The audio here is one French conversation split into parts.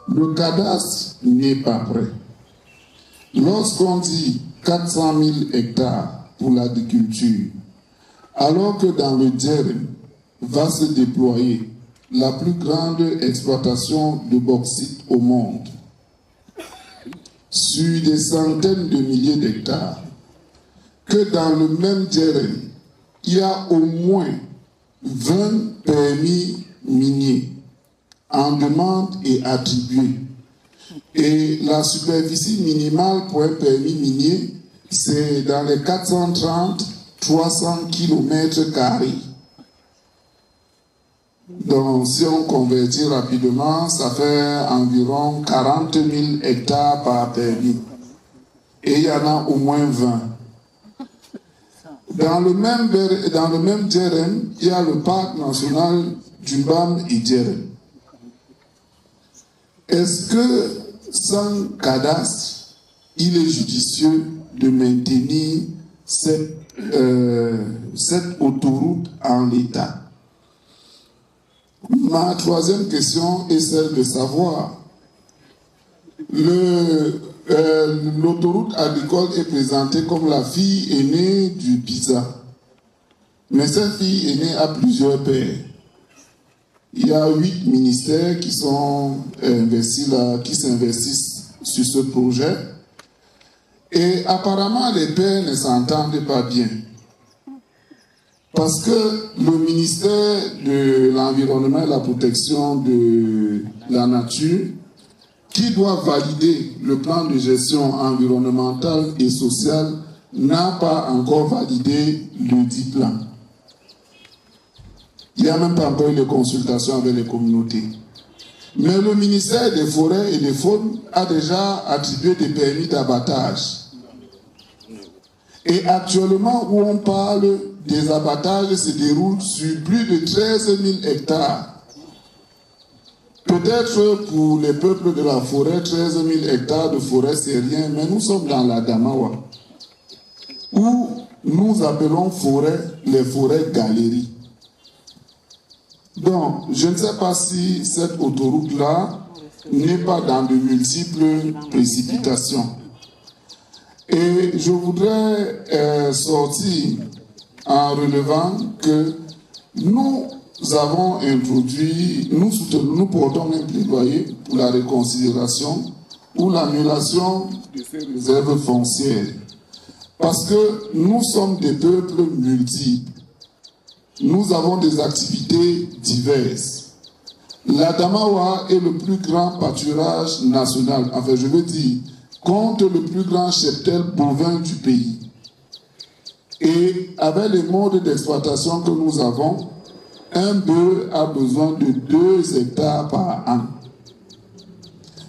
Le cadastre n'est pas prêt. Lorsqu'on dit 400 000 hectares pour l'agriculture, alors que dans le Djerem va se déployer la plus grande exploitation de bauxite au monde, sur des centaines de milliers d'hectares, que dans le même Djerem, il y a au moins 20 permis miniers en demande et attribués. Et la superficie minimale pour un permis minier, c'est dans les 430-300 km². Donc, si on convertit rapidement, ça fait environ 40 000 hectares par permis. Et il y en a au moins 20. Dans le même Djerem, il y a le parc national d'Umbam et Djerem. Est-ce que sans cadastre, il est judicieux de maintenir cette autoroute en l'état? Ma troisième question est celle de savoir. L'autoroute agricole est présentée comme la fille aînée du PISA. Mais cette fille aînée a plusieurs pères. Il y a 8 ministères qui sont investis là, qui s'investissent sur ce projet. Et apparemment, les pères ne s'entendent pas bien. Parce que le ministère de l'Environnement et la Protection de la Nature, qui doit valider le plan de gestion environnementale et sociale, n'a pas encore validé le dit plan. Il n'y a même pas encore eu de consultation avec les communautés. Mais le ministère des Forêts et des Faunes a déjà attribué des permis d'abattage. Et actuellement, où on parle des abattages, se déroulent sur plus de 13 000 hectares. Peut-être pour les peuples de la forêt, 13 000 hectares de forêt, c'est rien, mais nous sommes dans la Damawa, où nous appelons forêt les forêts galeries. Donc, je ne sais pas si cette autoroute-là n'est pas dans de multiples précipitations. Et je voudrais sortir en relevant que nous avons introduit, nous portons un plaidoyer pour la réconsidération ou l'annulation de ces réserves foncières. Parce que nous sommes des peuples multiples. Nous avons des activités diverses. La Damawa est le plus grand pâturage national, enfin je veux dire, compte le plus grand cheptel bovin du pays. Et avec les modes d'exploitation que nous avons, un bœuf a besoin de 2 hectares par an.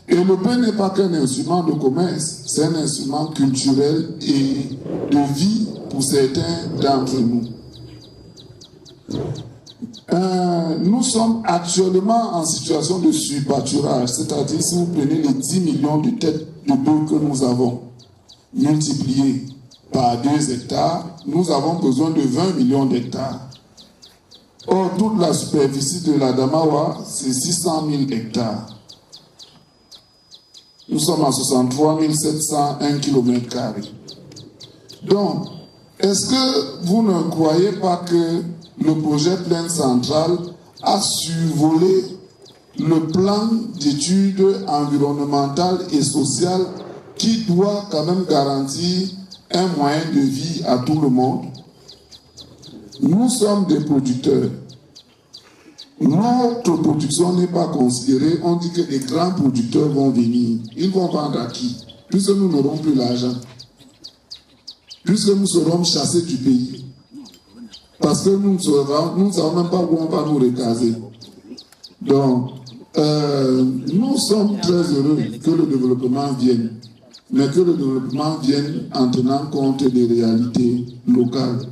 Et le bœuf n'est pas qu'un instrument de commerce, c'est un instrument culturel et de vie pour certains d'entre nous. Nous sommes actuellement en situation de surpâturage, c'est-à-dire si vous prenez les 10 millions de têtes de bœufs que nous avons multipliés par 2 hectares, nous avons besoin de 20 millions d'hectares. Or, toute la superficie de la Damawa, c'est 600 000 hectares. Nous sommes à 63 701 km². Donc, est-ce que vous ne croyez pas que le projet Plaine Centrale a survolé le plan d'études environnementales et sociales qui doit quand même garantir un moyen de vie à tout le monde? Nous sommes des producteurs. Notre production n'est pas considérée. On dit que les grands producteurs vont venir. Ils vont vendre à qui? Puisque nous n'aurons plus l'argent. Puisque nous serons chassés du pays. Parce que nous ne savons même pas où on va nous recaser. Donc, nous sommes très heureux que le développement vienne. Mais que le développement vienne en tenant compte des réalités locales.